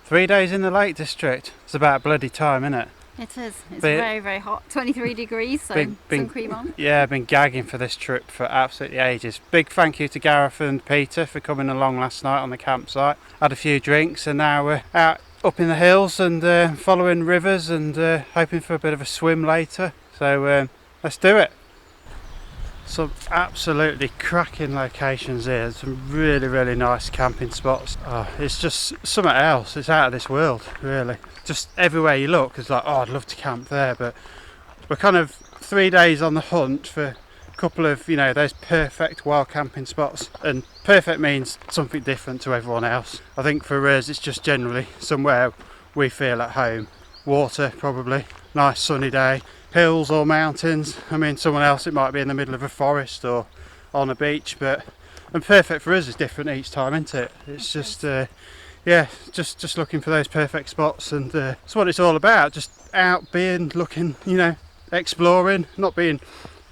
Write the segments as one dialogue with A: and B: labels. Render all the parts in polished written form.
A: 3 days in the Lake District. It's about bloody time, isn't it?
B: It is. It's very, very hot. 23 degrees, so sun cream on.
A: Yeah, I've been gagging for this trip for absolutely ages. Big thank you to Gareth and Peter for coming along last night on the campsite. Had a few drinks and now we're out up in the hills and following rivers and hoping for a bit of a swim later. So let's do it. Some absolutely cracking locations here. Some really, really nice camping spots. Oh, it's just something else. It's out of this world, really. Just everywhere you look, it's like, oh, I'd love to camp there. But we're kind of 3 days on the hunt for a couple of, you know, those perfect wild camping spots. And perfect means something different to everyone else. I think for us, it's just generally somewhere we feel at home. Water, probably. Nice sunny day. Hills or mountains. I mean, someone else it might be in the middle of a forest or on a beach, and perfect for us is different each time, isn't it? It's just yeah, just looking for those perfect spots, and that's what it's all about. Just out, being, looking, you know, exploring, not being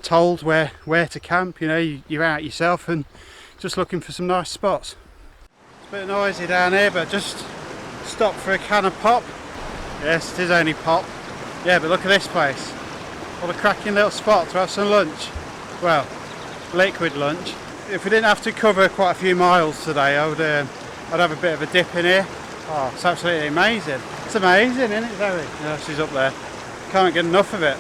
A: told where to camp. You know, you're out yourself and just looking for some nice spots. It's a bit noisy down here, but just stop for a can of pop. Yes, it is only pop. Yeah, but look at this place. What a cracking little spot to have some lunch. Well, liquid lunch. If we didn't have to cover quite a few miles today, I'd have a bit of a dip in here. Oh, it's absolutely amazing. It's amazing, isn't it, Zoe? Yeah, she's up there. Can't get enough of it.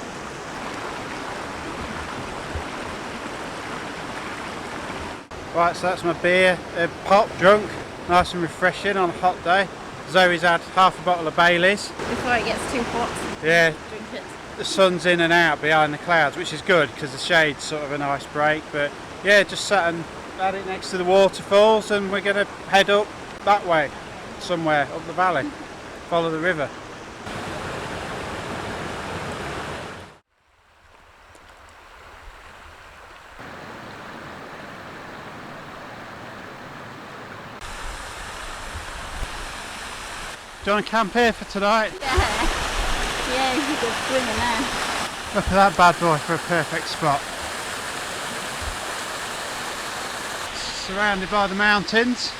A: Right, so that's my beer, pop, drunk. Nice and refreshing on a hot day. Zoe's had half a bottle of Baileys.
B: Before it gets too hot.
A: Yeah.
B: Drink it.
A: The sun's in and out behind the clouds, which is good because the shade's sort of a nice break. But yeah, just sat and had it next to the waterfalls, and we're going to head up that way, somewhere up the valley, follow the river. Do you want to camp here for tonight?
B: Yeah, you could go swimming there.
A: Look at that bad boy for a perfect spot. Surrounded by the mountains.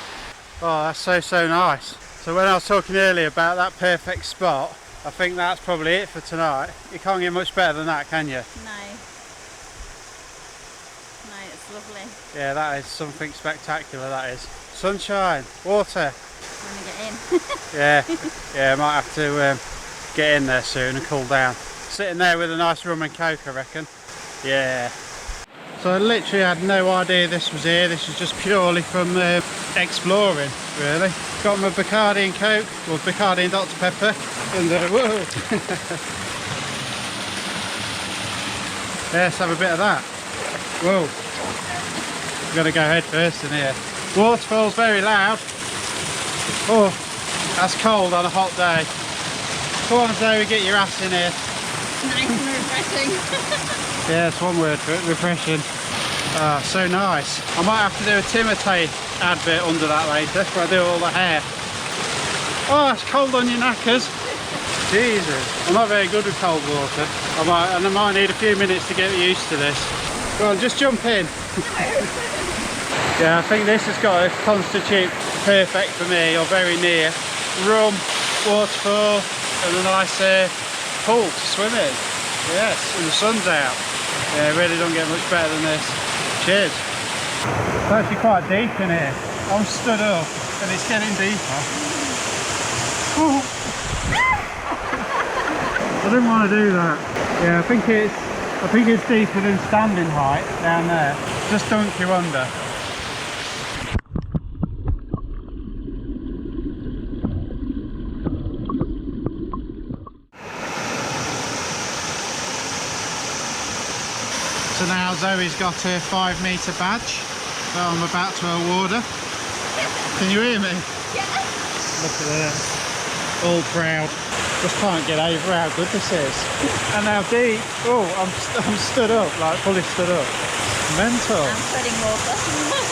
A: Oh, that's so nice. So when I was talking earlier about that perfect spot, I think that's probably it for tonight. You can't get much better than that, can you?
B: No. No, it's lovely.
A: Yeah, that is something spectacular, that is. Sunshine, water.
B: When we get in.
A: Yeah, I might have to get in there soon and cool down. Sitting there with a nice rum and coke, I reckon. Yeah. So I literally had no idea this was here. This is just purely from exploring, really. Got my Bacardi and Coke, or Bacardi and Dr Pepper, and whoa! Yeah, let's have a bit of that. Whoa! We've got to go head first in here. Waterfall's very loud. Oh, that's cold on a hot day. Come on, Zoe, get your ass in here.
B: Nice and refreshing.
A: Yeah, that's one word for it, refreshing. Ah, so nice. I might have to do a Timotei advert under that later where I do all the hair. Oh, it's cold on your knackers. Jesus. I'm not very good with cold water. I might need a few minutes to get used to this. Go on, just jump in. Yeah, I think this has got to constitute perfect for me, or very near. Rum, waterfall, and a nice pool to swim in. Yes, and the sun's out. Yeah, it really don't get much better than this. Cheers. It's actually quite deep in here. I'm stood up and it's getting deeper. I didn't want to do that. Yeah, I think it's deeper than standing height down there. Just dunk you under. So now Zoe's got her 5 metre badge that I'm about to award her. Can you hear me?
B: Yeah.
A: Look at that. All proud. Just can't get over how good this is. And now deep. Oh, I'm stood up, like fully stood up. Mental.
B: I'm treading water.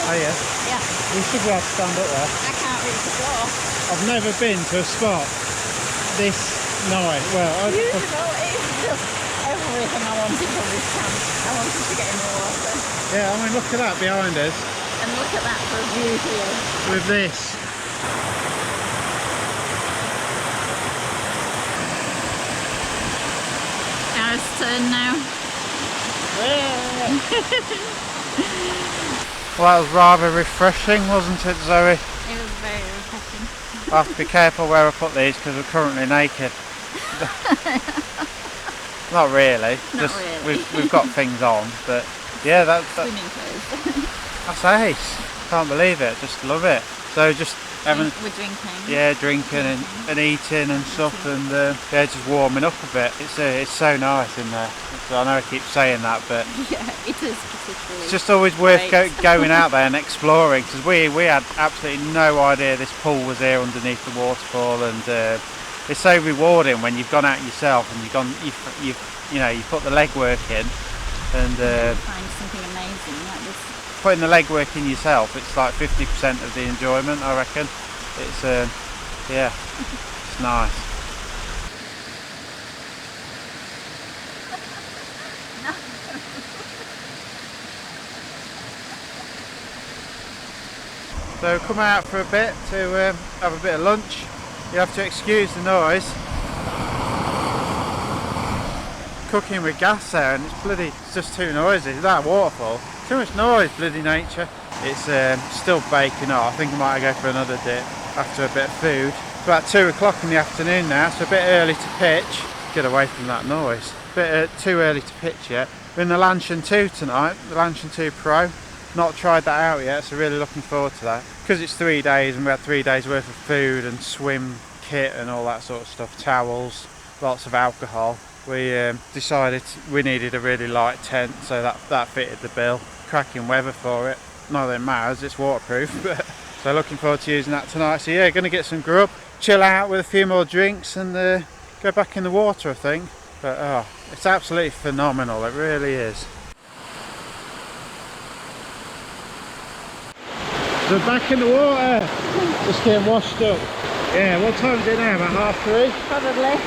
A: Oh yeah?
B: Yeah.
A: You should be able to stand up there.
B: I can't reach the floor.
A: I've never been to a spot this nice. Well,
B: Beautiful. It's just everything I wanted from this camp. I wanted to get in the water.
A: yeah, I mean, look at that behind us.
B: And look at that for a view here.
A: With this.
B: done now?
A: Well, that was rather refreshing, wasn't it, Zoe?
B: It was very refreshing.
A: I have to be careful where I put these because we're currently naked. Not really.
B: Not really.
A: We've got things on, but yeah, that's
B: Swimming clothes.
A: that's ace. Can't believe it. Just love it. So just having,
B: We're drinking.
A: yeah, drinking and eating and stuff, and yeah, just warming up a bit. It's so nice in there. I know I keep saying that, but
B: Yeah, it is particularly.
A: it's just always worth
B: great.
A: going out there and exploring, because we had absolutely no idea this pool was here underneath the waterfall, and it's so rewarding when you've gone out yourself and you put the legwork in, and
B: Find something amazing like this.
A: putting the legwork in yourself, it's like 50% of the enjoyment, I reckon. It's yeah, it's nice. So come out for a bit to have a bit of lunch. You have to excuse the noise. Cooking with gas there, and it's just too noisy. That waterfall, too much noise, bloody nature. It's still baking hot. I think I might go for another dip after a bit of food. It's about 2 o'clock in the afternoon now, so a bit early to pitch. Get away from that noise. Bit too early to pitch yet. We're in the Lanchan 2 tonight, the Lanchan 2 Pro. Not tried that out yet, so really looking forward to that. Because it's 3 days and we had 3 days worth of food and swim kit and all that sort of stuff, towels, lots of alcohol. We decided we needed a really light tent, so that fitted the bill. Cracking weather for it. Not that it matters, it's waterproof, but so looking forward to using that tonight. So yeah, going to get some grub, chill out with a few more drinks, and go back in the water, I think. But oh, it's absolutely phenomenal, it really is. So back in the water, just getting washed up. Yeah, what time is it now? About 3:30?
B: Probably.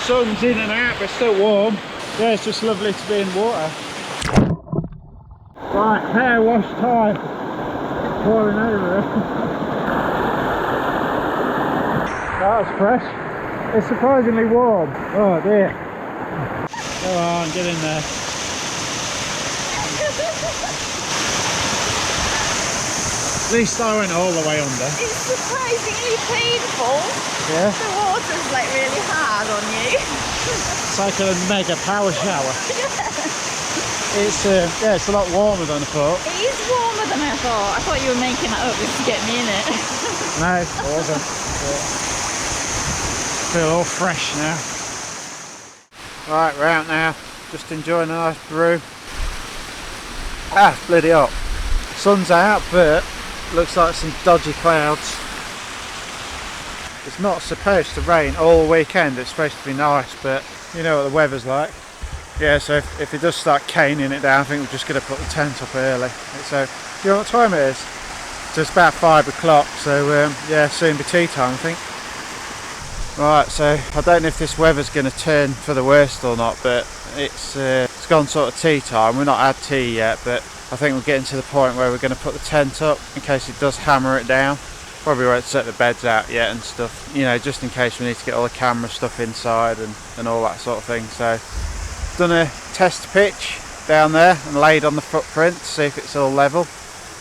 A: Sun's in and out, but still warm. Yeah, it's just lovely to be in water. Right, hair wash time. Pouring over it. That was fresh. It's surprisingly warm. Oh dear. Come on, get in there. At least I went all the way under.
B: It's surprisingly painful.
A: Yeah.
B: The water's like really hard on you.
A: It's like a mega power shower. It's yeah, it's a lot warmer than I thought.
B: It is warmer than I thought. I thought you were making that up just to get me in it.
A: No, it wasn't. Yeah. Feel all fresh now. Right, we're out now. Just enjoying a nice brew. Ah, it's bloody hot. Sun's out, but looks like some dodgy clouds. It's not supposed to rain all weekend. It's supposed to be nice, but you know what the weather's like. Yeah, so if it does start caning it down, I think we're just going to put the tent up early. So, you know what time it is? So it's about 5 o'clock, so yeah, soon be tea time, I think. Right, so I don't know if this weather's going to turn for the worst or not, but it's gone sort of tea time. We've not had tea yet, but I think we're getting to the point where we're going to put the tent up in case it does hammer it down. Probably won't set the beds out yet and stuff, you know, just in case we need to get all the camera stuff inside and all that sort of thing. So done a test pitch down there and laid on the footprint to see if it's all level.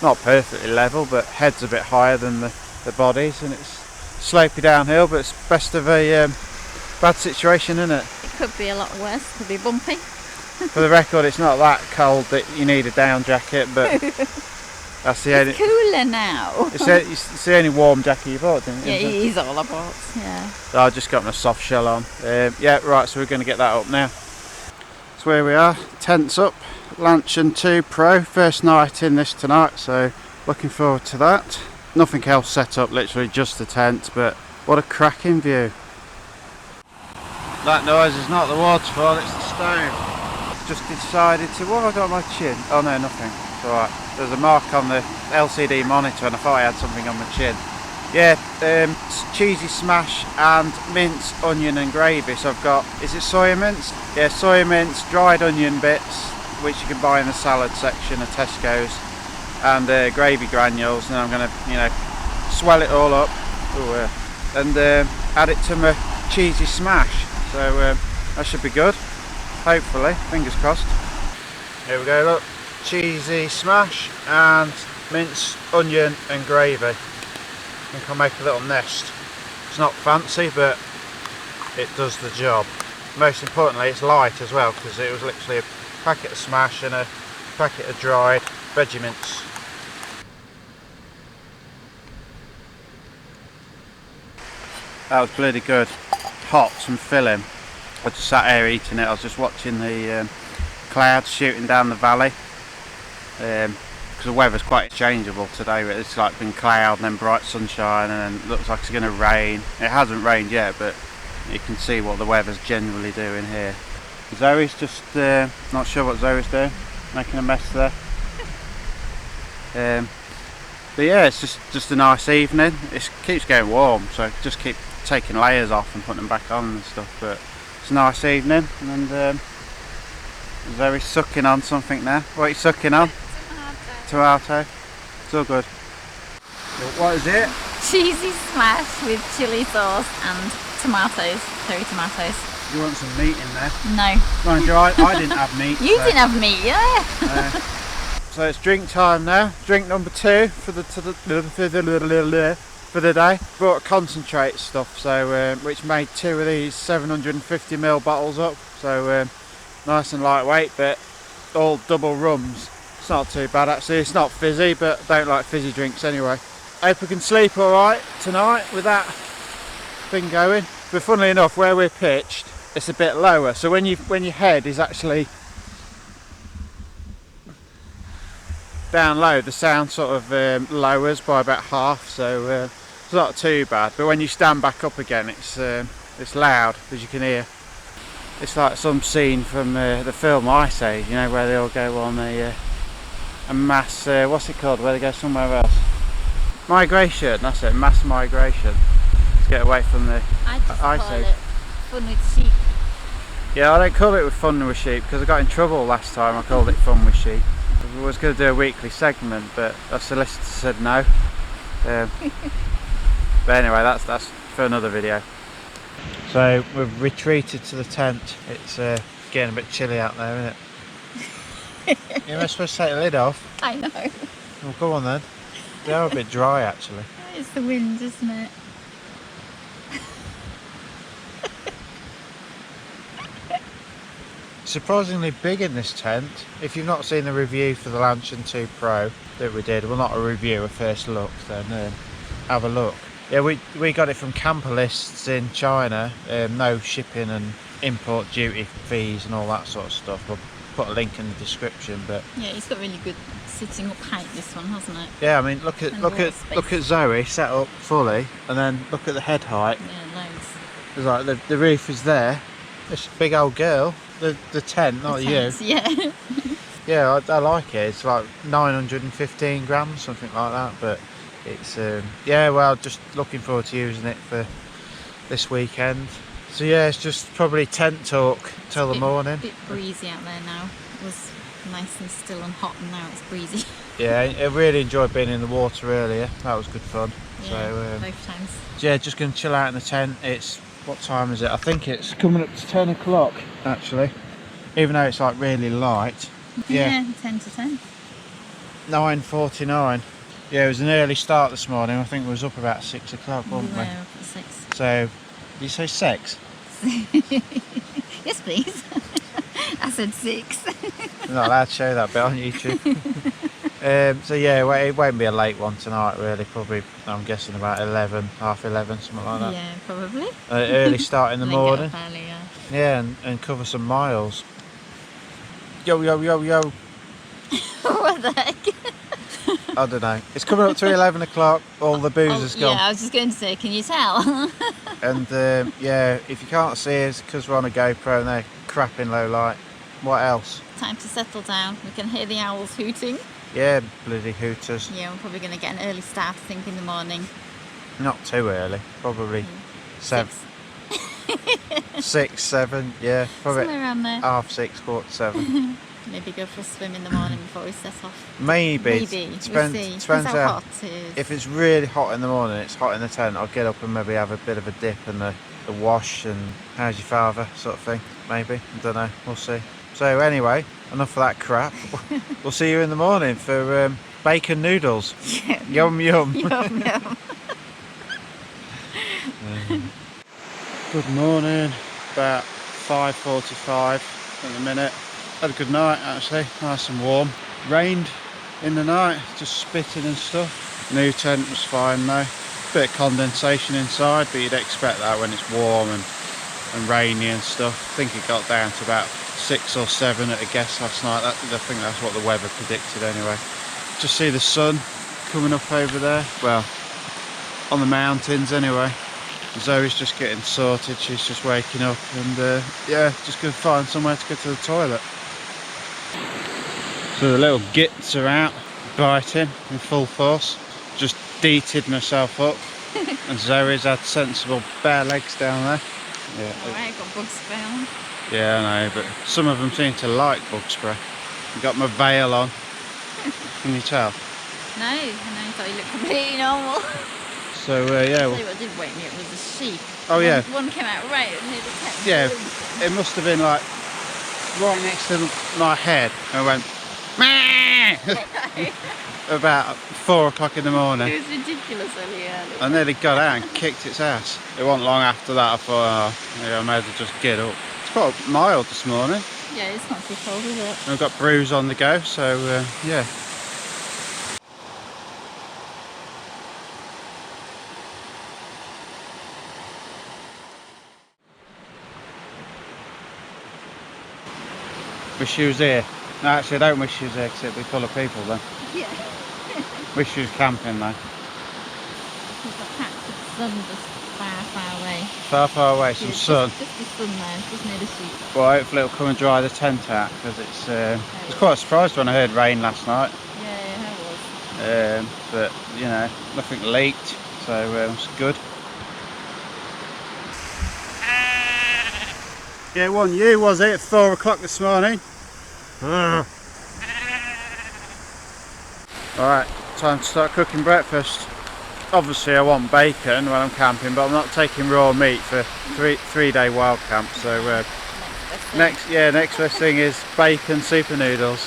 A: Not perfectly level, but head's a bit higher than the bodies, and it's slopey downhill, but it's best of a bad situation, isn't it?
B: It could be a lot worse. Could be bumpy.
A: For the record, it's not that cold that you need a down jacket, but that's the only.
B: It's cooler now.
A: It's the only warm jacket you bought, didn't you?
B: Yeah, it is all I bought. Yeah.
A: So I just got my soft shell on. Yeah, right. So we're going to get that up now. That's where we are. Tent's up. Lanchan 2 Pro. First night in this tonight, so looking forward to that. Nothing else set up, literally just the tent. But what a cracking view! That noise is not the waterfall; it's the stone. Just decided to. What have I got on my chin? Oh no, nothing. It's alright. There's a mark on the LCD monitor, and I thought I had something on my chin. Yeah, cheesy smash and mince, onion and gravy. So I've got, is it soya mince? Yeah, soya mince, dried onion bits, which you can buy in the salad section of Tesco's, and gravy granules. And I'm going to, you know, swell it all up. Ooh, and add it to my cheesy smash. So that should be good. hopefully, fingers crossed. Here we go, look, cheesy smash and minced onion and gravy. I think I'll make a little nest. It's not fancy, but it does the job. Most importantly, it's light as well, because it was literally a packet of smash and a packet of dried veggie mince. That was bloody good. Hot and filling. I just sat here eating it. I was just watching the clouds shooting down the valley. Because the weather's quite changeable today. It's like been cloud and then bright sunshine and then looks like it's going to rain. It hasn't rained yet, but you can see what the weather's generally doing here. Zoe's just not sure what Zoe's doing, making a mess there. But yeah, it's just a nice evening. It keeps getting warm, so just keep taking layers off and putting them back on and stuff. But it's a nice evening, and Zoe's sucking on something now. What are you sucking on? Tomato. It's all good. What is it?
B: Cheesy smash with chilli sauce and tomatoes, cherry tomatoes.
A: You want some meat in there?
B: No.
A: Mind you, I didn't have meat.
B: You didn't have meat, yeah.
A: So it's drink time now. Drink number 2 for the day. Brought concentrate stuff, so which made 2 of these 750ml bottles up. So nice and lightweight, but all double rums. It's not too bad actually. It's not fizzy, but I don't like fizzy drinks anyway. Hope we can sleep all right tonight with that thing going. But funnily enough, where we're pitched, it's a bit lower. So when your head is actually down low, the sound sort of lowers by about half. So it's not too bad. But when you stand back up again, it's loud, as you can hear. It's like some scene from the film Ice Age, you know, where they all go on a mass, what's it called, where they go somewhere else? Migration, that's it, mass migration. To get away from the Ice Age.
B: Fun with sheep.
A: Yeah, I don't call it with fun with sheep, because I got in trouble last time I called it fun with sheep. I was going to do a weekly segment, but a solicitor said no. But anyway, that's for another video. So we've retreated to the tent. It's getting a bit chilly out there, isn't it? You're not supposed to take the lid off.
B: I know.
A: Well, go on then. They are a bit dry actually.
B: It's the wind, isn't it?
A: Surprisingly big in this tent. If you've not seen the review for the Lanchan 2 Pro that we did, well, not a review, a first look, then have a look. Yeah, we got it from Camper Lists in China. No shipping and import duty fees and all that sort of stuff. We'll put a link in the description. But
B: yeah, it's got really good sitting up height, this one, hasn't it?
A: Yeah, I mean look at Zoe set up fully, and then look at the head height.
B: Yeah, loads.
A: It's like the roof is there. It's a big old girl. The tent, not you.
B: Yeah.
A: Yeah, I like it. It's like 915 grams, something like that. But it's yeah, well, just looking forward to using it for this weekend. So yeah, it's just probably tent talk till the morning.
B: A bit breezy out there now. It was nice and still and hot, and now it's breezy.
A: Yeah, I really enjoyed being in the water earlier. That was good fun.
B: Yeah,
A: so
B: both times.
A: yeah, just going to chill out in the tent. It's, what time is it? I think it's coming up to 10 o'clock actually, even though it's like really light.
B: Yeah, 10 to 10.
A: 9:49. Yeah, it was an early start this morning. I think we was up about 6 o'clock, weren't we?
B: Up at 6.
A: So, did you say 6?
B: Yes, please. I said 6.
A: I'm not allowed to show that bit on YouTube. So yeah, well, it won't be a late one tonight really, probably, I'm guessing about 11, half 11, something like that.
B: Yeah, probably.
A: Early start in the morning.
B: Get up early, yeah.
A: Yeah, and cover some miles. Yo, yo, yo, yo.
B: What the heck?
A: I don't know. It's coming up to 11 o'clock, all the booze is gone.
B: Yeah, I was just going to say, can you tell?
A: And yeah, if you can't see us, because we're on a GoPro and they're crap in low light. What else?
B: Time to settle down. We can hear the owls hooting.
A: Yeah, bloody hooters.
B: Yeah, we're probably going to get an early start, I think, in the morning.
A: Not too early, probably 7.
B: 6.
A: 6, 7, yeah, probably
B: Somewhere around there.
A: 6:30, 7.
B: Maybe go for a swim in the morning before we set off.
A: Maybe.
B: Depends
A: how
B: hot it is.
A: If it's really hot in the morning, it's hot in the tent, I'll get up and maybe have a bit of a dip in the the wash and how's your father sort of thing, maybe. I don't know, we'll see. So anyway, enough of that crap. We'll see you in the morning for bacon noodles.
B: Yeah.
A: Yum yum.
B: Yum, yum.
A: Good morning, about 5:45 at the minute. Had a good night actually, nice and warm. Rained in the night, just spitting and stuff. New tent was fine though. Bit of condensation inside, but you'd expect that when it's warm and rainy and stuff. I think it got down to about 6 or 7 at a guess last night. I think that's what the weather predicted anyway. Just see the sun coming up over there. Well, on the mountains anyway. Zoe's just getting sorted, she's just waking up and yeah, just gonna find somewhere to go to the toilet. So the little gits are out, biting in full force. Just deeted myself up and Zoe's had sensible bare legs down there. Yeah.
B: Alright, got bug spray on.
A: Yeah, I know, but some of them seem to like bug spray. I've got my veil on. Can you tell?
B: No, I thought you looked completely normal.
A: So yeah.
B: I'll tell you what did wake me up was a sheep.
A: Oh yeah.
B: One came out right near the tent.
A: Yeah, it must have been like right next to my head and went Meh! About 4 o'clock in the morning.
B: It was ridiculously early.
A: I nearly got out and kicked its ass. It wasn't long after that I thought, oh, yeah, I may as well just get up. It's quite mild this morning.
B: Yeah, it's not too cold, is it?
A: And I've got brews on the go, so yeah. Wish she was here. No, actually I don't wish she was here because it'd be full of people then.
B: Yeah.
A: Wish she was camping though.
B: There's a patch of sun just far, far away.
A: Far away, some sun.
B: Just the sun there, just near the sheep.
A: Well, hopefully it'll come and dry the tent out because I was quite surprised when I heard rain last night.
B: Yeah, I was.
A: But you know, nothing leaked, so it's good. Yeah, it wasn't you, was it? At 4 o'clock this morning. Alright, time to start cooking breakfast. Obviously I want bacon when I'm camping, but I'm not taking raw meat for three-day wild camp. So next best thing is bacon super noodles.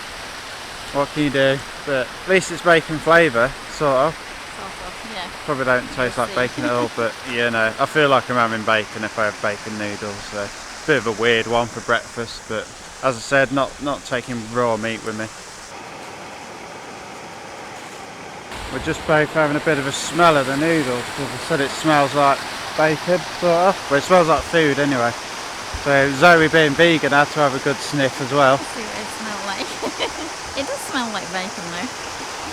A: What can you do? But at least it's bacon flavour, sort of.
B: Yeah.
A: Probably don't taste like bacon at all, but you know, I feel like I'm having bacon if I have bacon noodles. So bit of a weird one for breakfast, but as I said, not taking raw meat with me. We're just both having a bit of a smell of the noodles because I said it smells like bacon, sort of. Well, it smells like food anyway. So Zoe being vegan had to have a good sniff as well.
B: Let's see what it smells like. It does smell like bacon though.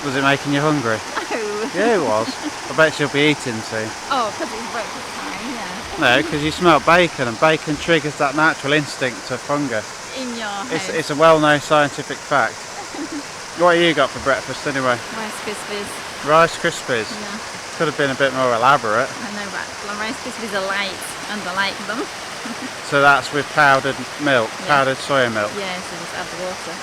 A: Was it making you hungry?
B: No.
A: Yeah, it was. I bet she'll be eating soon.
B: Oh, because it's breakfast time, yeah.
A: No, because you smell bacon and bacon triggers that natural instinct of hunger.
B: In your house.
A: It's a well-known scientific fact. What have you got for breakfast anyway?
B: Rice Krispies.
A: Rice Krispies.
B: Yeah.
A: Could have been a bit more elaborate.
B: I know, but Rice Krispies are light and I like them.
A: So that's with powdered milk, powdered soya milk.
B: Yeah, so just add the water.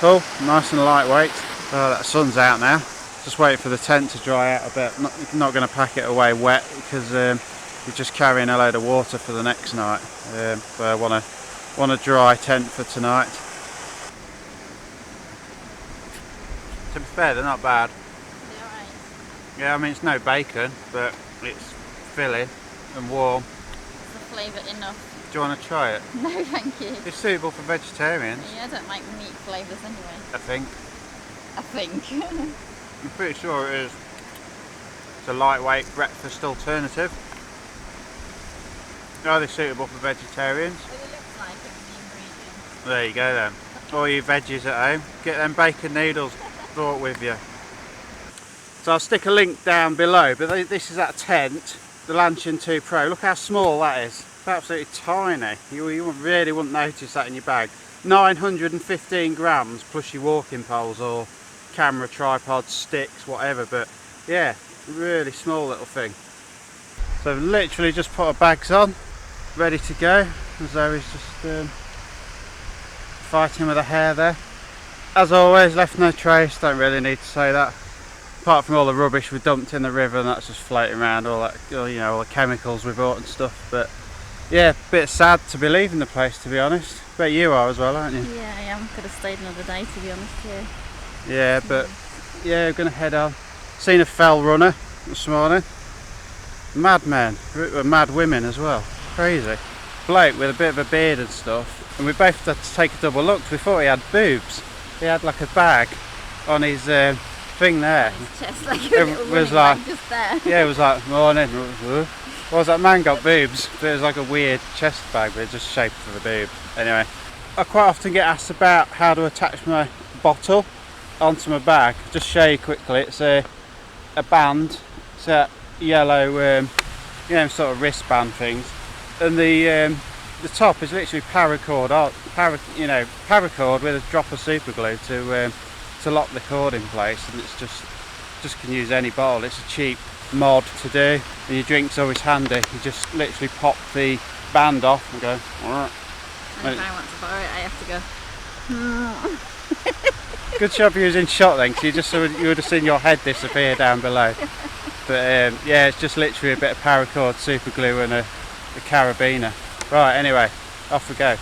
A: Cool, nice and lightweight. Oh, that sun's out now. Just waiting for the tent to dry out a bit. Not going to pack it away wet because we're just carrying a load of water for the next night. But I want a dry tent for tonight. To be fair, they're not bad.
B: They're alright.
A: Yeah, I mean it's no bacon, but it's filling and warm.
B: Is the flavour enough?
A: Do you want to try it?
B: No, thank you.
A: It's suitable for vegetarians.
B: Yeah, I don't like meat flavours anyway.
A: I think.
B: I think.
A: I'm pretty sure it is. It's a lightweight breakfast alternative. Are they suitable for vegetarians?
B: Well, it looks like it in the ingredients.
A: There you go then. All you veggies at home, get them bacon noodles brought with you. So I'll stick a link down below, but this is that tent, the Lanchin 2 Pro. Look how small that is. It's absolutely tiny. You really wouldn't notice that in your bag. 915 grams plus your walking poles or camera, tripod, sticks, whatever, but yeah, really small little thing. So I've literally just put our bags on, ready to go. Zoe's just fighting with her hair there. As always, left no trace, don't really need to say that. Apart from all the rubbish we dumped in the river and that's just floating around, all that, you know, all the chemicals we bought and stuff. But Yeah, a bit sad to be leaving the place, to be honest. Bet you are as well, aren't you?
B: Yeah, I am. Could have stayed another day, to be honest. Yeah.
A: Yeah, but yeah, we're going to head on. Seen a fell runner this morning. Mad men, mad women as well. Crazy. Bloke with a bit of a beard and stuff. And we both had to take a double look. We thought he had boobs. He had like a bag on his thing there.
B: His chest, like a little
A: was
B: running
A: like,
B: bag just there.
A: Yeah, it was like, morning. What was that? Man got boobs. But it was like a weird chest bag, but it's just shaped of a boob. Anyway, I quite often get asked about how to attach my bottle onto my bag. Just show you quickly. It's a band. It's a yellow, sort of wristband things, and the top is literally paracord, paracord with a drop of super glue to lock the cord in place, and it's just can use any bottle. It's a cheap mod to do, and your drink's always handy. You just literally pop the band off and go.
B: And if I want to borrow it, I have to go.
A: Good job using shot then, because you would have seen your head disappear down below. But yeah, it's just literally a bit of paracord, super glue, and a carabiner. Right, anyway, off we go.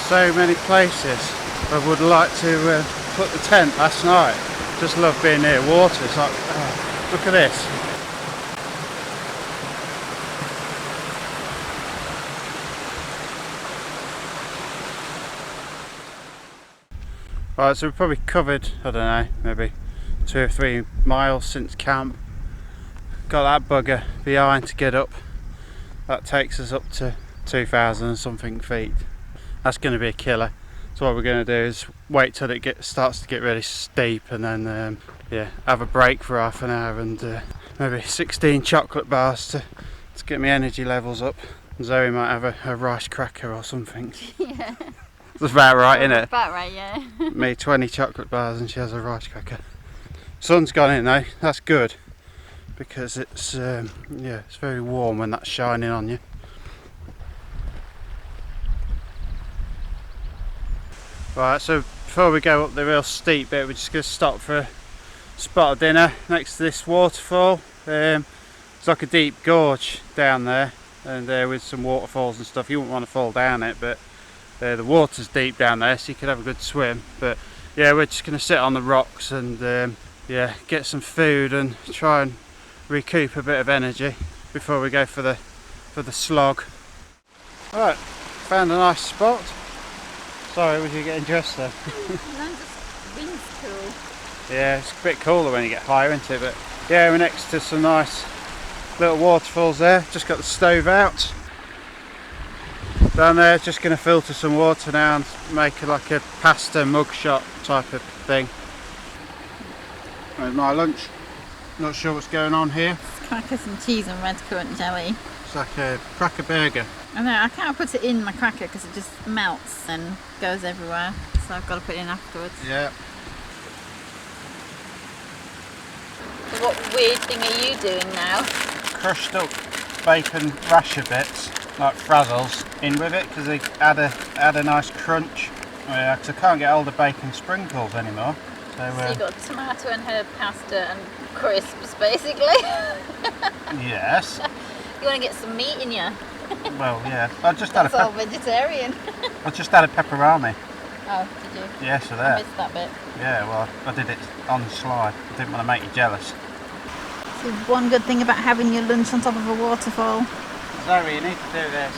A: So many places I would like to put the tent last night. Just love being near water. It's like, look at this. Right, so we've probably covered, I don't know, maybe 2 or 3 miles since camp. Got that bugger behind to get up. That takes us up to 2,000 and something feet. That's going to be a killer. So what we're going to do is wait till it starts to get really steep, and then have a break for half an hour, and maybe 16 chocolate bars to get my energy levels up. Zoe might have a rice cracker or something.
B: Yeah.
A: That's about right, isn't it?
B: About right, yeah.
A: Me 20 chocolate bars and she has a rice cracker. Sun's gone in though, that's good, because it's it's very warm when that's shining on you. Right, so before we go up the real steep bit, we're just going to stop for a spot of dinner next to this waterfall. It's like a deep gorge down there, and with some waterfalls and stuff. You wouldn't want to fall down it, but the water's deep down there, so you could have a good swim. But yeah, we're just going to sit on the rocks and get some food and try and recoup a bit of energy before we go for the slog. Right, found a nice spot. Sorry, was you getting dressed there?
B: No, just wind's cool.
A: Yeah, it's a bit cooler when you get higher into it, but yeah, we're next to some nice little waterfalls there. Just got the stove out. Down there, just going to filter some water now and make like a pasta mugshot type of thing. There's my lunch. Not sure what's going on here.
B: Crackers and cheese and red currant jelly.
A: It's like a cracker burger.
B: I know, I can't put it in my cracker because it just melts and goes everywhere. So I've got to put it in afterwards.
A: Yeah.
B: So what weird thing are you doing now?
A: Crushed up bacon rasher bits, like frazzles, in with it because they add a nice crunch. Yeah, because I can't get all the bacon sprinkles anymore. So
B: you've got tomato and herb pasta and crisps, basically.
A: Yes.
B: You want to get some meat in you?
A: Well, yeah. I just had
B: That's all vegetarian.
A: I just had a pepperoni.
B: Oh, did you?
A: Yeah, so
B: I
A: there.
B: missed that bit.
A: Yeah, well, I did it on the slide. I didn't want to make you jealous.
B: So one good thing about having your lunch on top of a waterfall.
A: Zoe, you need to do this.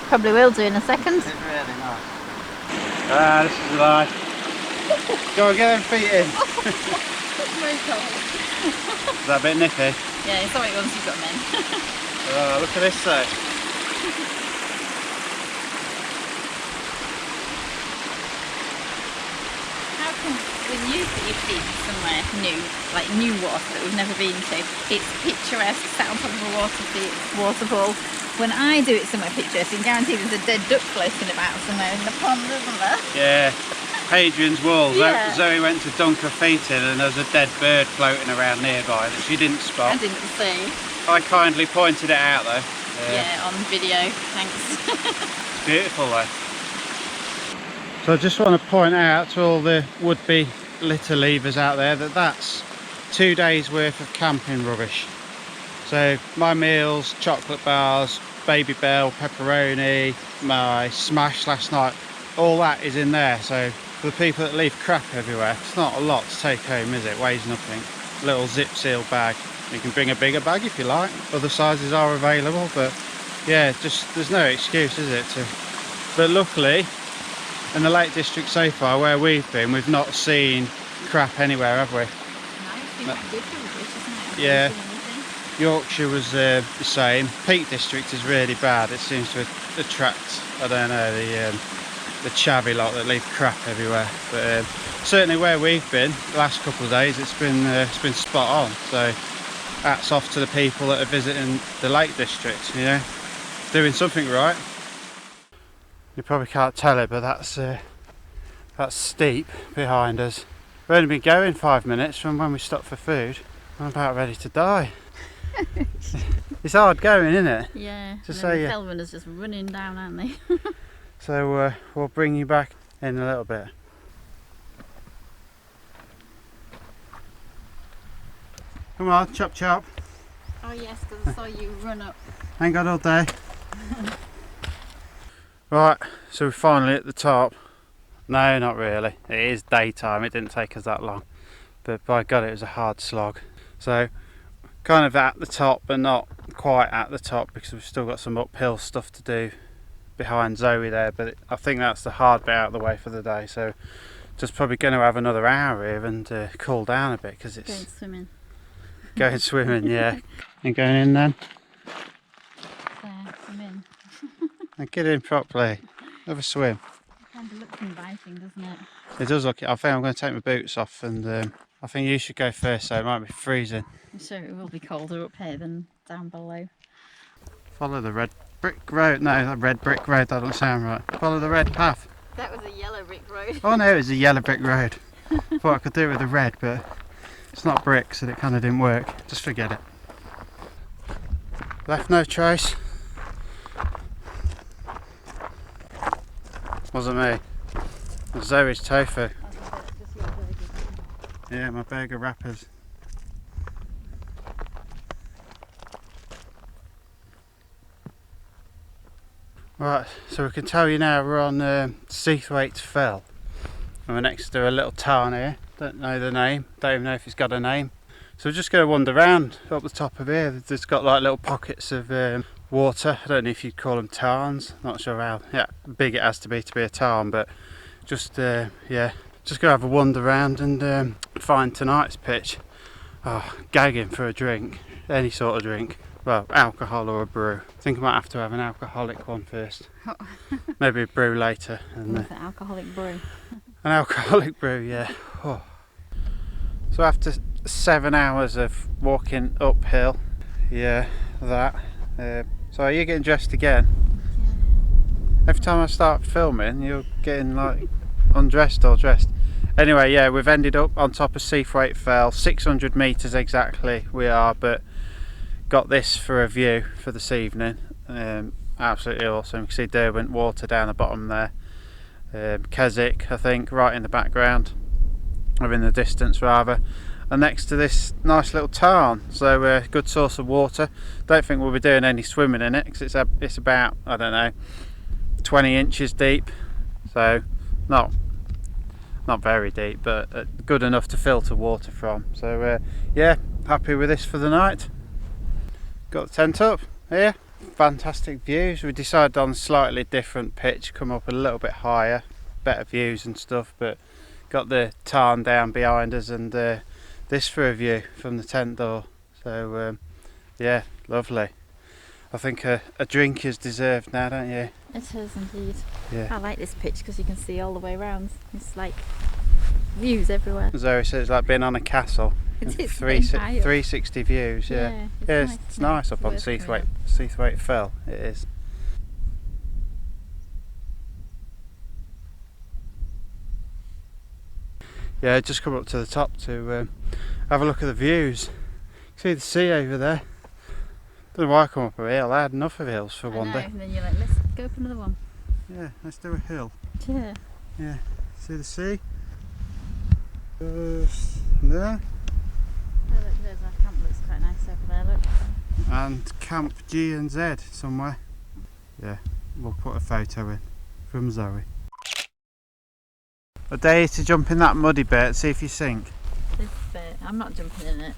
B: Probably will do in a second.
A: It's really nice. Ah, this is life. Go on, get them feet in.
B: It's very cold.
A: Is that a bit nippy?
B: Yeah, it's alright once you've got them in.
A: Oh, look at this though.
B: How come when you put your feet somewhere new, like new water that we've never been to, it's picturesque, sat on top of a waterfall. When I do it somewhere picturesque, you can guarantee there's a dead duck floating about somewhere in the pond, isn't there?
A: Yeah. Hadrian's Wall.
B: Yeah.
A: Zoe went to dunk her feet in and there was a dead bird floating around nearby that she didn't spot.
B: I didn't see.
A: I kindly pointed it out though.
B: Yeah, on video, thanks.
A: It's beautiful though. So I just want to point out to all the would-be litter leavers out there that that's 2 days worth of camping rubbish. So my meals, chocolate bars, Baby Bell, pepperoni, my smash last night, all that is in there. So for the people that leave crap everywhere, it's not a lot to take home, is it? Weighs nothing. Little zip seal bag. You can bring a bigger bag if you like. Other sizes are available, but yeah, just there's no excuse, is it? But luckily, in the Lake District so far, where we've been, we've not seen crap anywhere, have we?
B: No, it's been quite good for rubbish, isn't it?
A: Yeah. Yorkshire was the same. Peak District is really bad. It seems to attract, I don't know, the chavvy lot that leave crap everywhere. But certainly where we've been the last couple of days, it's been spot on. So hats off to the people that are visiting the Lake District. You know, doing something right. You probably can't tell it, but that's steep behind us. We've only been going 5 minutes from when we stopped for food. I'm about ready to die. It's hard going, isn't it?
B: Yeah.
A: To
B: The
A: say
B: Feldman's just running down, aren't they?
A: So we'll bring you back in a little bit. Come on, chop chop.
B: Oh yes, because I saw you run up.
A: Ain't got all day. Right, so we're finally at the top. No, not really. It is daytime. It didn't take us that long, but by God, it was a hard slog. So kind of at the top, but not quite at the top because we've still got some uphill stuff to do behind Zoe there. But I think that's the hard bit out of the way for the day. So just probably going to have another hour here and cool down a bit because it's
B: Going swimming.
A: going swimming. Yeah, and going in then.
B: There, swim in.
A: And get in properly. Have a swim.
B: It kind of looks inviting, doesn't it?
A: It does look. I think I'm going to take my boots off, and I think you should go first. So it might be freezing.
B: I'm sure it will be colder up here than down below.
A: Follow the red brick road. No, that red brick road. That doesn't sound right. Follow the red path.
B: That was a yellow brick road.
A: Oh no, it was a yellow brick road. Thought I could do it with the red, but it's not bricks, and it kind of didn't work. Just forget it. Left no trace. Wasn't me. It was Zoe's tofu. Yeah, my burger wrappers. Right, so we can tell you now we're on Seathwaite Fell. And we're next to a little tarn here. Don't know the name, don't even know if it's got a name. So we're just going to wander around up the top of here. There's got like little pockets of water. I don't know if you'd call them tarns. Not sure how big it has to be a tarn, but just yeah, just gonna have a wander around and find tonight's pitch. Oh, gagging for a drink, any sort of drink. Well, alcohol or a brew. I think I might have to have an alcoholic one first. Maybe a brew later. And
B: What's an alcoholic brew?
A: an alcoholic brew, yeah. Oh. So after 7 hours of walking uphill, yeah, that. So are you getting dressed again?
B: Yeah.
A: Every time I start filming, you're getting like undressed or dressed. Anyway, yeah, we've ended up on top of Seathwaite Fell, 600 metres exactly we are, but got this for a view for this evening. Absolutely awesome. You can see Derwent water down the bottom there. Keswick, I think, right in the background, or in the distance rather. And next to this nice little tarn, so good source of water. Don't think we'll be doing any swimming in it because it's about, I don't know, 20 inches deep, so not very deep, but good enough to filter water from. So yeah, happy with this for the night. Got the tent up here, fantastic views. We decided on a slightly different pitch, come up a little bit higher, better views and stuff, but got the tarn down behind us and this for a view from the tent door. So yeah, lovely. I think a drink is deserved now, don't you?
B: It is indeed.
A: Yeah.
B: I like this pitch because you can see all the way around. It's like views everywhere.
A: Zoe says it's like being on a castle.
B: It is
A: 360 views, yeah.
B: Yeah,
A: Yeah, it's nice up on Seathwaite Fell, it is. Yeah, just come up to the top to have a look at the views. See the sea over there. Don't know why I come up a hill. I had enough of hills for one day.
B: And then you're like, let's go for another one.
A: Yeah, let's do a hill.
B: Yeah.
A: Yeah, see the sea? Just there.
B: It's over there, look.
A: And Camp G and Z somewhere. Yeah, we'll put a photo in from Zoe. I dare you to jump in that muddy bit, see if you sink.
B: This bit, I'm not jumping in it.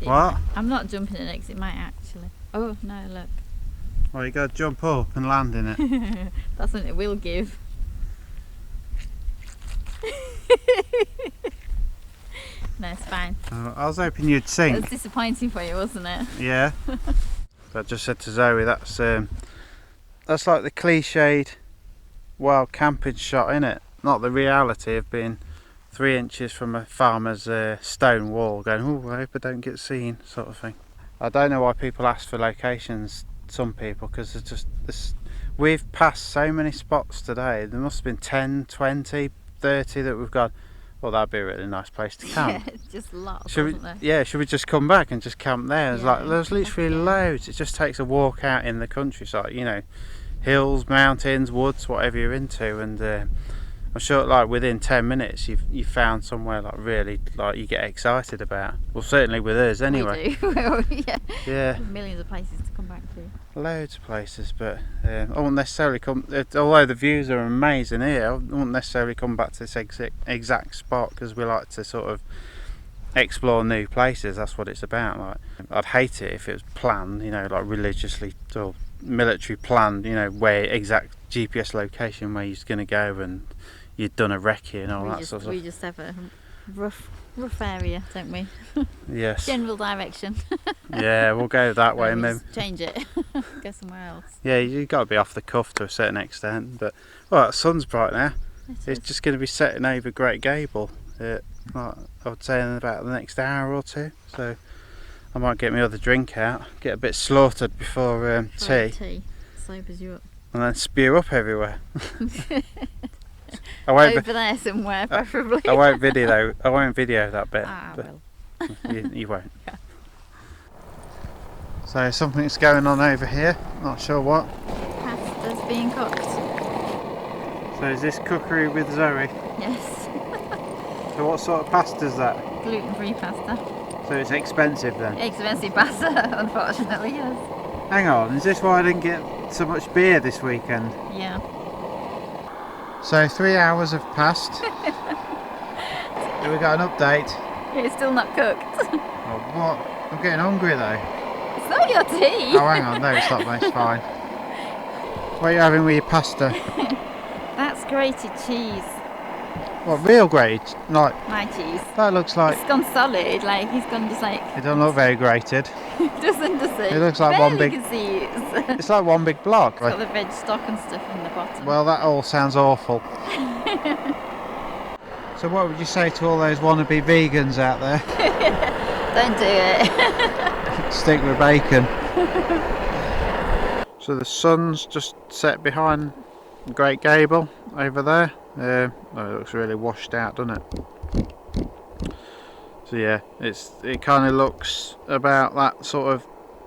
A: What?
B: I'm not jumping in it because it might actually. Oh no, look.
A: Well, you got to jump up and land in it.
B: That's when it will give. No, it's fine.
A: I was hoping you'd sink.
B: It was disappointing for you, wasn't it?
A: Yeah. I just said to Zoe, that's like the cliched wild camping shot, innit? Not the reality of being 3 inches from a farmer's stone wall going, oh, I hope I don't get seen, sort of thing. I don't know why people ask for locations, some people, because it's just this. We've passed so many spots today. There must have been 10, 20, 30 that we've got. Well, that'd be a really nice place to camp.
B: Yeah, it's just lots,
A: Should
B: wasn't
A: we,
B: there?
A: yeah, should we just come back and just camp there? It's
B: Yeah,
A: like there's literally loads. It just takes a walk out in the countryside, you know, hills, mountains, woods, whatever you're into, and I'm sure like within 10 minutes you've found somewhere like really like you get excited about. Well, certainly with us anyway.
B: We do. Yeah.
A: Yeah.
B: Millions of places to come back to.
A: Loads of places, but I wouldn't necessarily come. Although the views are amazing here, I wouldn't necessarily come back to this exact spot because we like to sort of explore new places. That's what it's about. Like, I'd hate it if it was planned, you know, like religiously or military planned, you know, where exact GPS location where you're going to go and you'd done a recce and all that sort of stuff.
B: We just have a rough area, don't we?
A: Yes.
B: General direction.
A: Yeah, we'll go that way
B: And
A: and
B: we
A: then.
B: just change it. Go somewhere else.
A: Yeah, you've got to be off the cuff to a certain extent. But well, the sun's bright now. It's just going to be setting over Great Gable. Like, I would say in about the next hour or two. So I might get my other drink out, get a bit slaughtered before tea,
B: Sobers you up.
A: and then spew up everywhere. I won't.
B: Over there somewhere, preferably.
A: I won't video. I won't video that bit.
B: Ah,
A: but
B: well.
A: you won't. Yeah. So something's going on over here. Not sure what.
B: Pasta's being cooked.
A: So is this cookery with Zoe?
B: Yes.
A: So what sort of pasta is that?
B: Gluten-free pasta.
A: So it's expensive then?
B: Expensive pasta, unfortunately, yes.
A: Hang on, is this why I didn't get so much beer this weekend?
B: Yeah.
A: So 3 hours have passed. We got an update.
B: It's still not cooked.
A: Oh, what? I'm getting hungry though.
B: It's not your tea.
A: Oh, hang on, no, it's not. It's fine. What are you having with your pasta?
B: That's grated cheese.
A: What, real grade? Like,
B: My cheese.
A: that looks like.
B: It's gone solid, like he's gone just like.
A: It doesn't look very grated.
B: Doesn't it?
A: It looks like one big.
B: You can see it's
A: It's like one big block.
B: got the veg stock and stuff in the bottom.
A: Well, that all sounds awful. So what would you say to all those wannabe vegans out there?
B: Don't do it.
A: Stick with bacon. So the sun's just set behind Great Gable over there. Oh, it looks really washed out, doesn't it? So yeah, it kind of looks about that sort of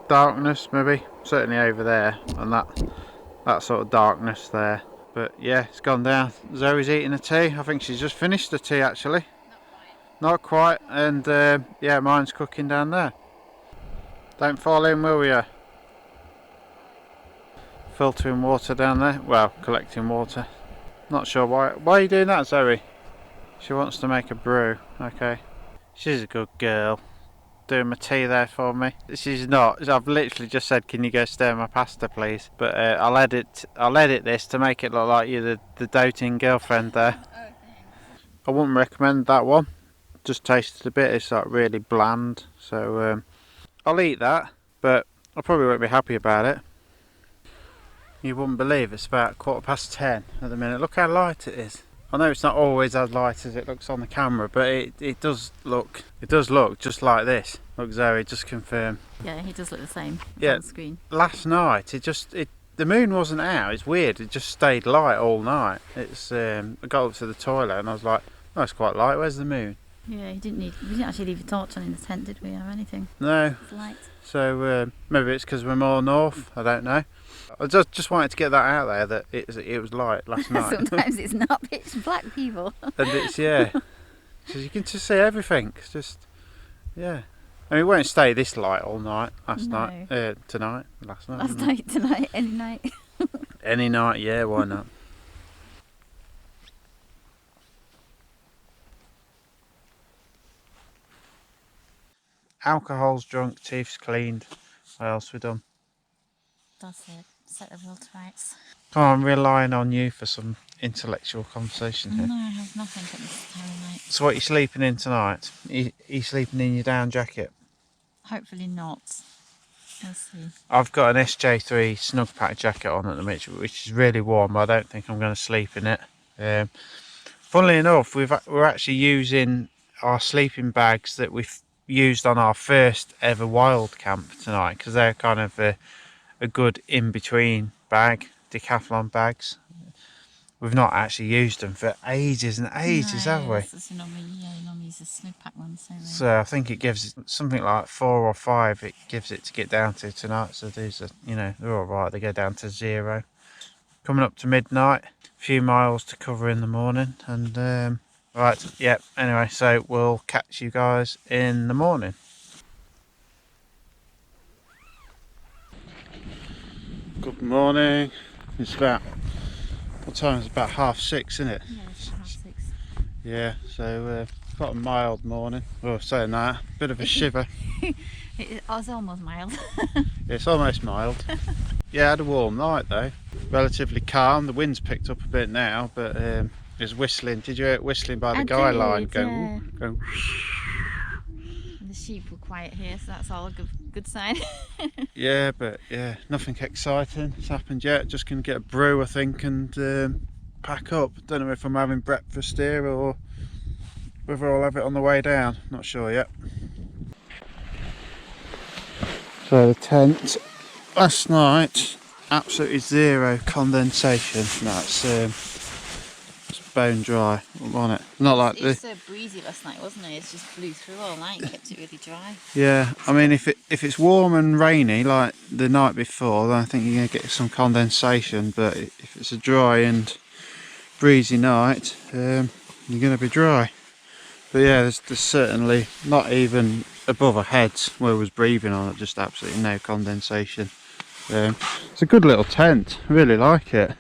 A: darkness, maybe certainly over there, and that sort of darkness there. But yeah, it's gone down. Zoe's eating a tea. I think she's just finished the tea actually. Not quite. And yeah, mine's cooking down there. Don't fall in, will ya? Filtering water down there. Well, collecting water. Not sure why. Why are you doing that, Zoe? She wants to make a brew. Okay. She's a good girl. Doing my tea there for me. She's not. I've literally just said, can you go stir my pasta please? But I'll edit this to make it look like you're the doting girlfriend there. I wouldn't recommend that one. Just tasted a bit. It's like really bland. So I'll eat that, but I probably won't be happy about it. You wouldn't believe it's about 10:15 at the minute. Look how light it is. I know it's not always as light as it looks on the camera, but it does look just like this. Look, Zoe, just confirm.
B: Yeah, he does look the same.
A: Yeah.
B: On the screen.
A: Last night the moon wasn't out. It's weird. It just stayed light all night. It's I got up to the toilet and I was like, oh, it's quite light. Where's the moon?
B: Yeah, we didn't actually leave a torch on in the tent, did we, or anything?
A: No.
B: It's light.
A: So maybe it's because we're more north. I don't know. I just wanted to get that out there that it was light last night.
B: Sometimes it's not pitch black, people.
A: And it's, yeah, so you can just see everything. It's just, yeah. I mean, we won't stay this light all night. Last
B: No.
A: night, tonight, last night.
B: Last night, tonight, any night.
A: Any night, yeah, why not? Alcohol's drunk, teeth's cleaned. What else we done?
B: That's it. Set the world to rights.
A: Come on, I'm relying on you for some intellectual conversation here.
B: No, I have nothing at this time of night.
A: So what are you sleeping in tonight? You sleeping in your down jacket?
B: Hopefully not. We'll see.
A: I've got an SJ3 snug pack jacket on at the minute, which is really warm, but I don't think I'm going to sleep in it. Funnily enough, we're actually using our sleeping bags that we've used on our first ever wild camp tonight, because they're kind of a good in-between bag, decathlon bags. We've not actually used them for ages and ages, have we?
B: You normally use the snug pack ones, don't we?
A: So I think it gives it something like 4 or 5. It gives it to get down to tonight. So these are, they're all right. They go down to 0. Coming up to midnight, a few miles to cover in the morning, and right, yep. Anyway, so we'll catch you guys in the morning. Good morning. It's about, what time is it? About 6:30, isn't it?
B: Yeah, it's 6:30.
A: Yeah, so quite a mild morning. Oh, saying that, bit of a shiver.
B: It was almost mild.
A: It's almost mild. Yeah, I had a warm night though. Relatively calm. The wind's picked up a bit now, but it's whistling. Did you hear it whistling by the guy line? Going.
B: The sheep were quiet here, so that's all a good sign.
A: Yeah, but yeah, nothing exciting has happened yet. Just gonna get a brew, I think, and pack up. Don't know if I'm having breakfast here or whether I'll have it on the way down. Not sure yet. So the tent last night, absolutely 0 condensation. That's it's bone dry, wasn't it? Not like
B: It was so breezy last night, wasn't it? It just blew through all night and kept it really dry.
A: Yeah, I mean, if it's warm and rainy like the night before, then I think you're going to get some condensation. But if it's a dry and breezy night, you're going to be dry. But yeah, there's certainly not even above our heads where we was breathing on it, just absolutely no condensation. It's a good little tent, I really like it.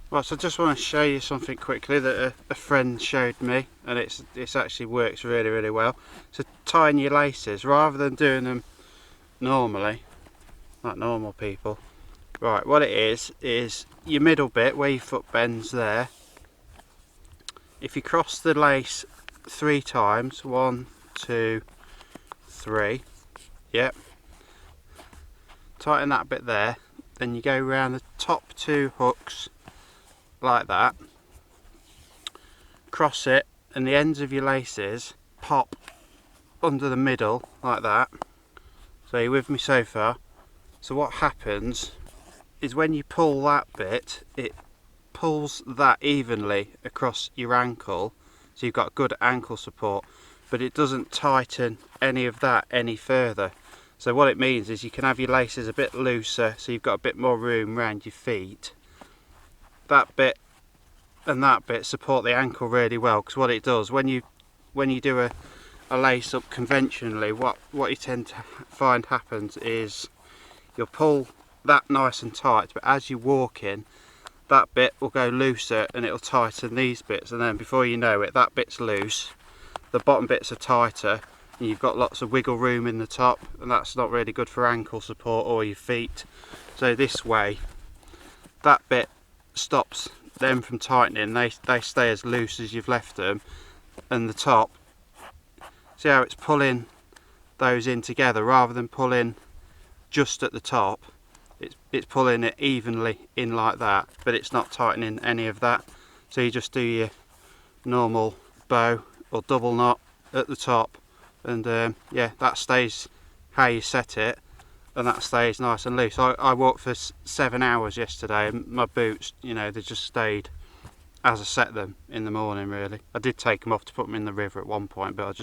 A: Right, so I just want to show you something quickly that a friend showed me, and it's actually works really, really well. So tying your laces, rather than doing them normally, like normal people. Right, what it is your middle bit where your foot bends there. If you cross the lace 3 times, 1, 2, 3, yep. Tighten that bit there, then you go around the top 2 hooks like that, cross it, and the ends of your laces pop under the middle like that. So you're with me so far? So what happens is when you pull that bit, it pulls that evenly across your ankle, so you've got good ankle support, but it doesn't tighten any of that any further. So what it means is you can have your laces a bit looser, so you've got a bit more room around your feet. That bit and that bit support the ankle really well, because what it does when you do a lace up conventionally, what you tend to find happens is you'll pull that nice and tight, but as you walk in, that bit will go looser and it'll tighten these bits, and then before you know it, that bit's loose, the bottom bits are tighter, and you've got lots of wiggle room in the top, and that's not really good for ankle support or your feet. So this way, that bit stops them from tightening, they stay as loose as you've left them, and the top, see how it's pulling those in together rather than pulling just at the top. It's pulling it evenly in like that, but it's not tightening any of that. So you just do your normal bow or double knot at the top, and yeah, that stays how you set it, and that stays nice and loose. I walked for 7 hours yesterday, and my boots, they just stayed as I set them in the morning really. I did take them off to put them in the river at one point, but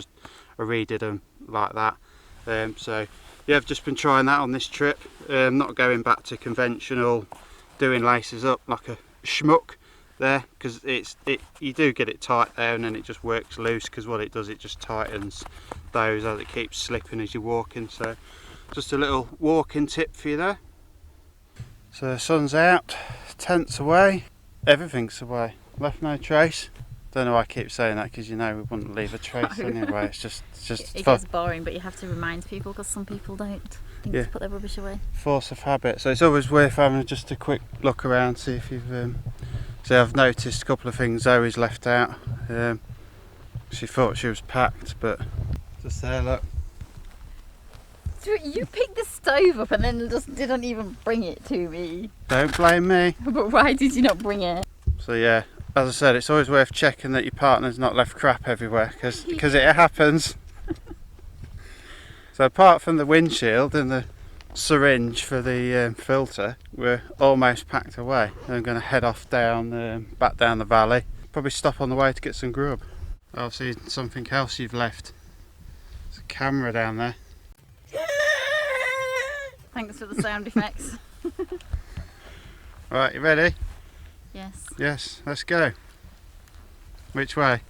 A: I redid them like that. So yeah, I've just been trying that on this trip. Not going back to conventional doing laces up like a schmuck. there, because you do get it tight there and then it just works loose, because what it does, it just tightens those as it keeps slipping as you're walking. So just a little walking tip for you there. So the sun's out, tent's away, everything's away, left no trace. Don't know why I keep saying that, because you know we wouldn't leave a trace anyway. It's just
B: it gets boring, but you have to remind people, because some people don't think to put their rubbish away.
A: Force of habit. So it's always worth having just a quick look around, see if you've so I've noticed a couple of things Zoe's left out. She thought she was packed, but just there, look.
B: So you picked the stove up and then just didn't even bring it to me.
A: Don't blame me.
B: But why did you not bring it?
A: So yeah, as I said, it's always worth checking that your partner's not left crap everywhere, because it happens. So apart from the windshield and the syringe for the filter, we're almost packed away. I'm going to head off down, back down the valley. Probably stop on the way to get some grub. I've seen something else you've left. There's a camera down there.
B: Thanks for the sound effects.
A: Right, you ready?
B: Yes.
A: Yes, let's go. Which way?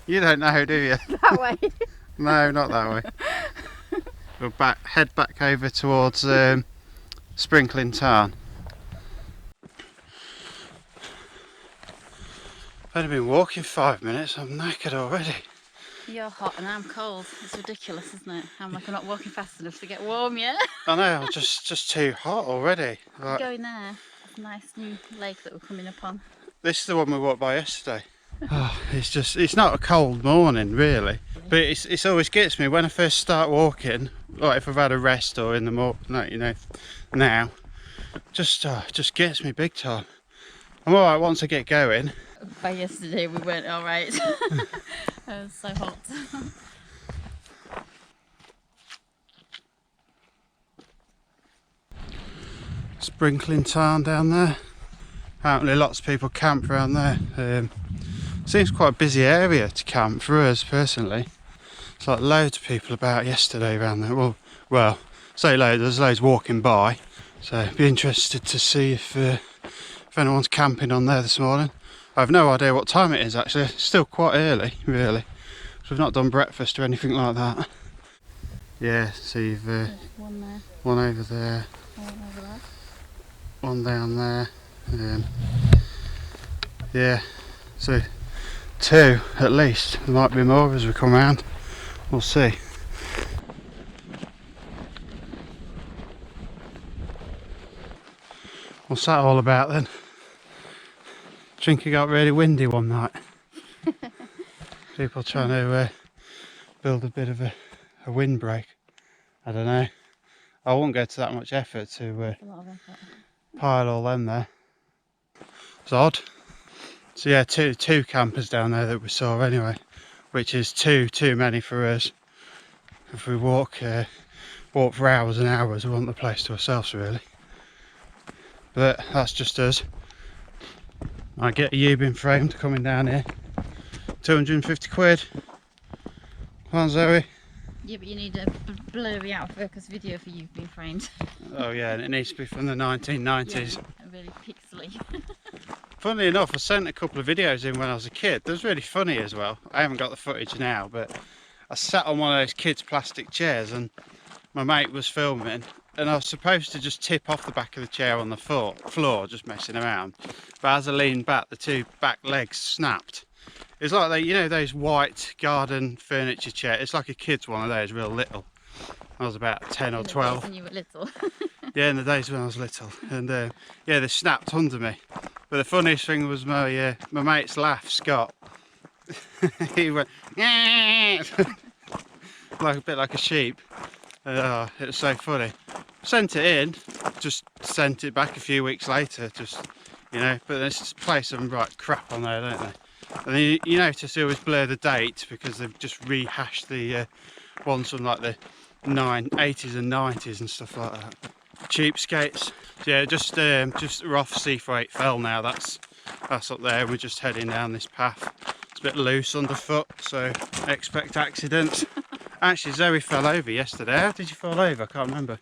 A: You don't know, do you?
B: That way.
A: No, not that way. We'll head back over towards Sprinkling Tarn. I've only been walking 5 minutes, I'm knackered already.
B: You're hot and I'm cold. It's ridiculous, isn't it? I'm like, I'm not walking fast enough to get warm yet.
A: I know, I'm just too hot already. Like,
B: Going there. It's a nice new lake that we're coming up on.
A: this is the one we walked by yesterday. Oh, it's not a cold morning really, but it always gets me when I first start walking, like if I've had a rest or in the morning, no, you know, now, just gets me big time. I'm alright once I get going.
B: By yesterday we weren't alright. It was so hot.
A: Sprinkling Tarn down there. Apparently lots of people camp around there. Seems quite a busy area to camp for us personally. It's like loads of people about yesterday around there. Well, say loads, there's loads walking by. So I'd be interested to see if anyone's camping on there this morning. I have no idea what time it is actually. It's still quite early, really. So we've not done breakfast or anything like that. Yeah, so you've
B: One there.
A: one over there,
B: One over there.
A: one down there. Yeah, so 2 at least. There might be more as we come round. We'll see. What's that all about then? Think it got really windy one night. People trying to build a bit of a windbreak. I don't know. I won't go to that much effort to
B: A lot of effort.
A: pile all them there. It's odd. So yeah, two campers down there that we saw anyway, which is too many for us. If we walk for hours and hours, we want the place to ourselves really. But that's just us. I get a U-bin framed coming down here. 250 quid. Come on, Zoe.
B: Yeah, but you need a blurry out of focus video for you being framed.
A: Oh yeah, and it needs to be from the 1990s.
B: Yeah, really pixely.
A: Funnily enough, I sent a couple of videos in when I was a kid. They was really funny as well. I haven't got the footage now, but I sat on one of those kids' plastic chairs and my mate was filming, and I was supposed to just tip off the back of the chair on the floor, just messing around. But as I leaned back, the 2 back legs snapped. It's like you know those white garden furniture chairs. It's like a kid's one of those, real little. I was about 10 or 12.
B: When you were little.
A: Yeah, in the days when I was little, and yeah, they snapped under me. But the funniest thing was my mate's laugh, Scott. He went like a bit like a sheep. It was so funny. Sent it in, just sent it back a few weeks later, just, you know, but they just play some right crap on there, don't they? And then you notice they always blur the date because they've just rehashed the ones from like the 80s and 90s and stuff like that. Cheapskates. Yeah, just we're off C48 Fell now. That's up there. We're just heading down this path. It's a bit loose underfoot, so expect accidents. Actually, Zoe fell over yesterday. How did you fall over? I can't remember.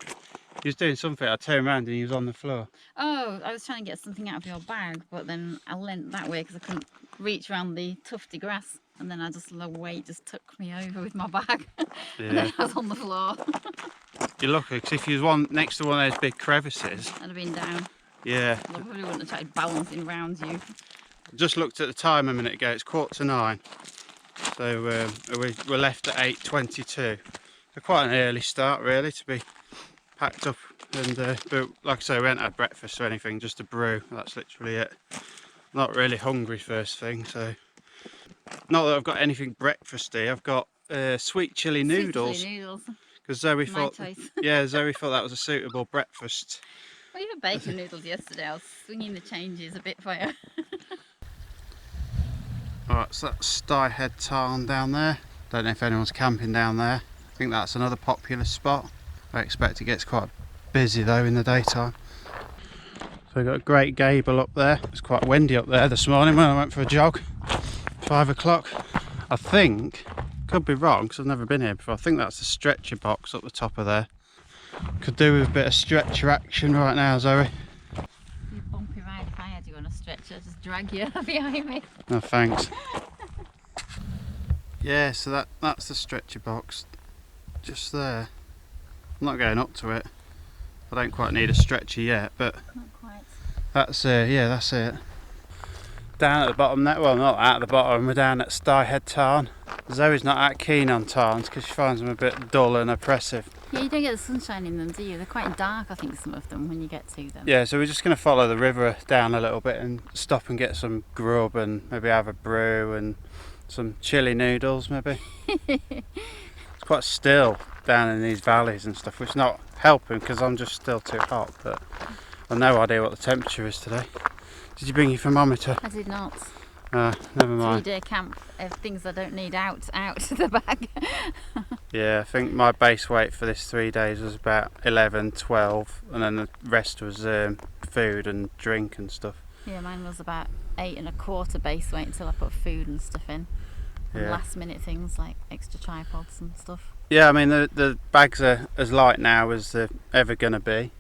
A: He was doing something. I turned around and he was on the floor.
B: Oh, Oh, I was trying to get something out of your bag, but then I leant that way because I couldn't reach around the tufty grass. And then I just, the weight just took me over with my bag.
A: Yeah.
B: And then I was on the floor.
A: You're lucky, because if you was next to one of those big crevices...
B: I'd have been down.
A: Yeah.
B: I probably wouldn't have tried balancing around you.
A: Just looked at the time a minute ago, it's 8:45. So we're left at 8:22. So quite an early start really to be packed up, and but like I say, we haven't had breakfast or anything, just a brew, that's literally it. Not really hungry first thing, so not that I've got anything breakfasty. I've got sweet chilli noodles.
B: Sweet chilli noodles.
A: Because Zoe
B: My
A: thought,
B: choice.
A: yeah, Zoe thought that was a suitable breakfast.
B: Well, you had bacon noodles yesterday. I was swinging the changes a bit for you.
A: Alright, so that's Sty Head Tarn down there. Don't know if anyone's camping down there. I think that's another popular spot. I expect it gets quite busy though in the daytime. So we've got a great gable up there. It's quite windy up there this morning when I went for a jog. 5 o'clock. I think, could be wrong because I've never been here before, I think that's the stretcher box up the top of there. Could do with a bit of stretcher action right now, Zoe.
B: You bumpy ride if I had you on a stretcher, just drag you behind me.
A: No thanks. Yeah, so that's the stretcher box just there. I'm not going up to it. I don't quite need a stretcher yet, but
B: Not quite.
A: that's yeah, that's it. Down at the bottom there, well not at the bottom, we're down at Sty Head Tarn. Zoe's not that keen on tarns because she finds them a bit dull and oppressive.
B: Yeah, you don't get the sunshine in them, do you? They're quite dark, I think, some of them when you get to them.
A: Yeah, so we're just going to follow the river down a little bit and stop and get some grub and maybe have a brew and some chili noodles maybe. It's quite still down in these valleys and stuff, which is not helping because I'm just still too hot, but I've no idea what the temperature is today. Did you bring your thermometer?
B: I did not.
A: Never mind.
B: 3-day camp of things I don't need out of the bag.
A: Yeah, I think my base weight for this 3 days was about 11, 12, and then the rest was food and drink and stuff.
B: Yeah, mine was about 8.25 base weight until I put food and stuff in. And
A: Yeah.
B: last minute things like extra tripods and stuff.
A: Yeah, I mean the bags are as light now as they're ever going to be,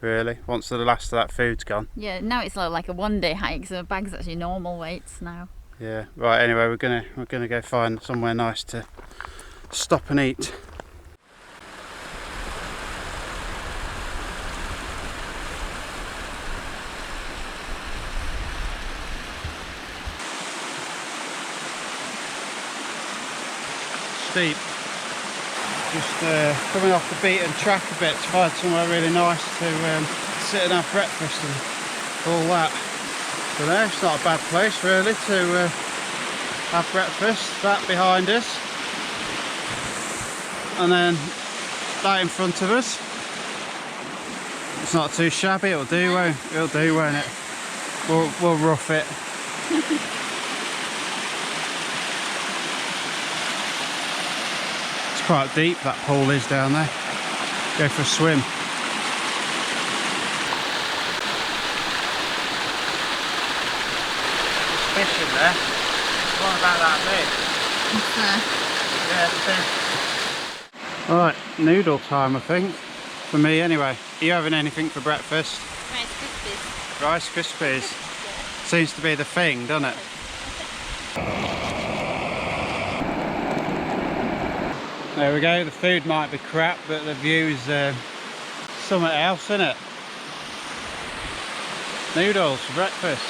A: really, once the last of that food's gone.
B: Yeah, now it's like a 1-day hike, so the bag's actually normal weights now.
A: Yeah, right, anyway, we're gonna go find somewhere nice to stop and eat. Steep. Just coming off the beaten track a bit to find somewhere really nice to sit and have breakfast and all that. So no, it's not a bad place really to have breakfast. That behind us, and then that in front of us. It's not too shabby. It'll do, won't it? We'll rough it. It's quite deep, that pool is down there. Go for a swim. There's fish in there. There's one about that big. Yeah, Right, noodle time I think. For me anyway. Are you having anything for breakfast?
B: Rice Krispies.
A: Rice Krispies. Seems to be the thing, doesn't it? There we go, the food might be crap, but the view's something else, isn't it? Noodles for breakfast.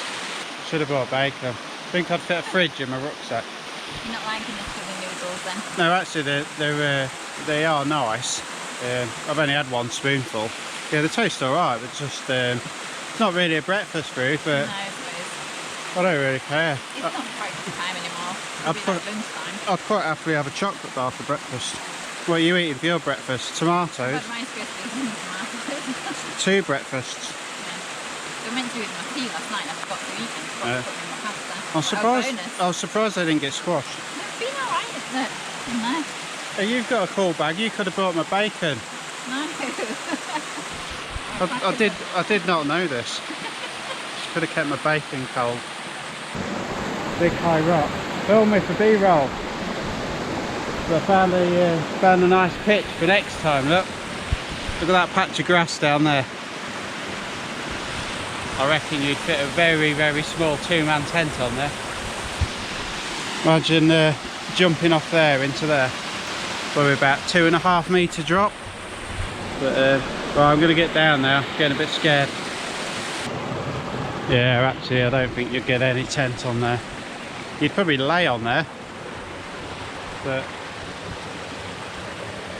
A: Should have bought bacon. I think I'd fit a fridge in my rucksack.
B: You're not liking this for the noodles then?
A: No, actually they are nice. I've only had one spoonful. Yeah, they taste alright, but just it's not really a breakfast food, but
B: No, it
A: I don't really care.
B: is. It's not breakfast time anymore.
A: I'd
B: It'll be
A: put-
B: like lunchtime.
A: I'd quite happily have a chocolate bar for breakfast. What are you eating for your breakfast? Tomatoes?
B: But Rice Krispies and tomatoes.
A: 2 breakfasts.
B: They were meant to do it with my tea last night and I forgot to eat them. Forgot to put them in my pasta.
A: I was surprised they didn't get squashed.
B: It's been alright, isn't it? No.
A: Hey, you've got a cool bag. You could have bought my bacon.
B: No.
A: I did not know this. Could have kept my bacon cold. Big high rock. Film me for B-roll. So I found a nice pitch for next time. Look at that patch of grass down there. I reckon you'd fit a very, very small 2-man tent on there. Imagine jumping off there into there. Probably about 2.5 metre drop. But well, I'm going to get down now, getting a bit scared. Yeah, actually I don't think you'd get any tent on there. You'd probably lay on there. But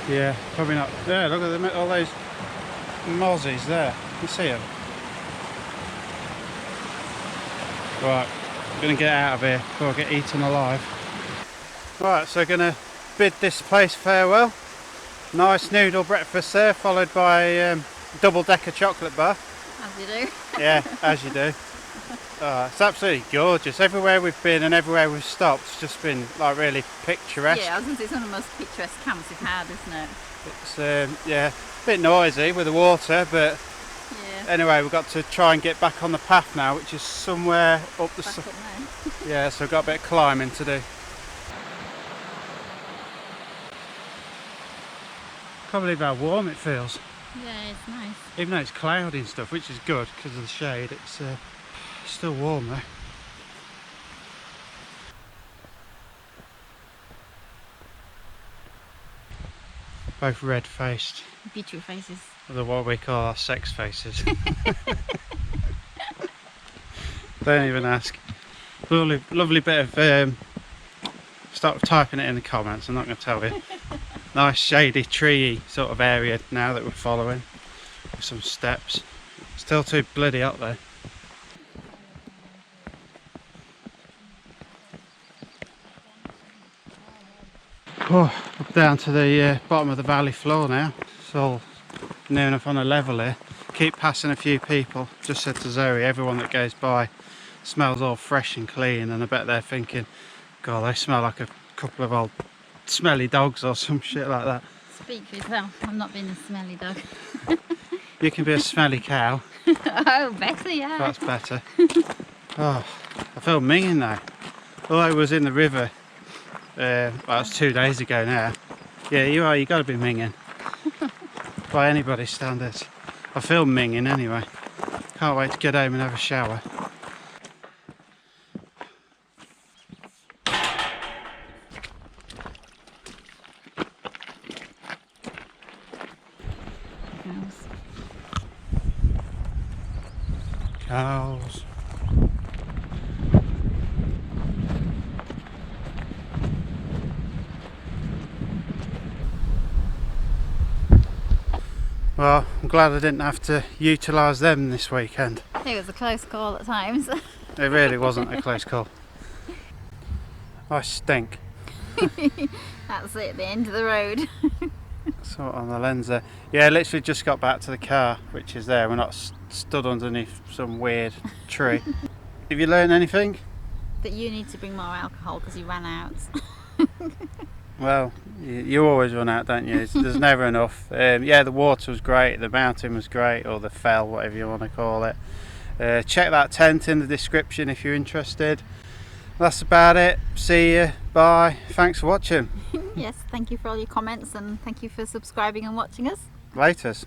A: yeah, probably not. Yeah, look at them, all those mozzies there. You see them? Right, I'm going to get out of here before I get eaten alive. Right, so going to bid this place farewell. Nice noodle breakfast there, followed by double-decker chocolate bar.
B: As you do.
A: Yeah, as you do. Oh, it's absolutely gorgeous. Everywhere we've been and everywhere we've stopped, it's just been like really picturesque.
B: Yeah, I was going to say it's one of the most picturesque camps we've had, isn't it?
A: It's yeah, a bit noisy with the water, but
B: Yeah.
A: anyway, we've got to try and get back on the path now, which is somewhere up the
B: Back up there.
A: yeah, so we've got a bit of climbing to do. Can't believe how warm it feels.
B: Yeah, it's nice.
A: Even though it's cloudy and stuff, which is good because of the shade, it's still warm though. Both red-faced.
B: Beautiful faces.
A: They're what we call our sex faces. Don't even ask. Lovely, lovely bit of. Start typing it in the comments. I'm not going to tell you. Nice shady, treey sort of area now that we're following, with some steps. Still too bloody hot though. Oh, up down to the bottom of the valley floor now. It's all near enough on a level here. Keep passing a few people. Just said to Zoe, everyone that goes by smells all fresh and clean, and I bet they're thinking, God, they smell like a couple of old smelly dogs or some shit like that.
B: Speak for yourself. I'm not being a smelly dog.
A: You can be a smelly cow.
B: Oh, better, yeah.
A: That's better. Oh, I feel minging now. Although I was in the river, well, that's 2 days ago now. Yeah, you are. You got to be minging by anybody's standards. I feel minging anyway. Can't wait to get home and have a shower. Cows. Well, I'm glad I didn't have to utilise them this weekend.
B: It was a close call at times.
A: It really wasn't a close call. I stink.
B: That's it, the end of the road.
A: Sort on the lens there. Yeah, literally just got back to the car, which is there. We're not stood underneath some weird tree. Have you learned anything?
B: That you need to bring more alcohol because you ran out.
A: Well, you always run out, don't you? There's never enough. Yeah, the water was great, the mountain was great, or the fell, whatever you want to call it. Check that tent in the description if you're interested. That's about it. See you. Bye. Thanks for watching.
B: Yes, thank you for all your comments and thank you for subscribing and watching us.
A: Laters.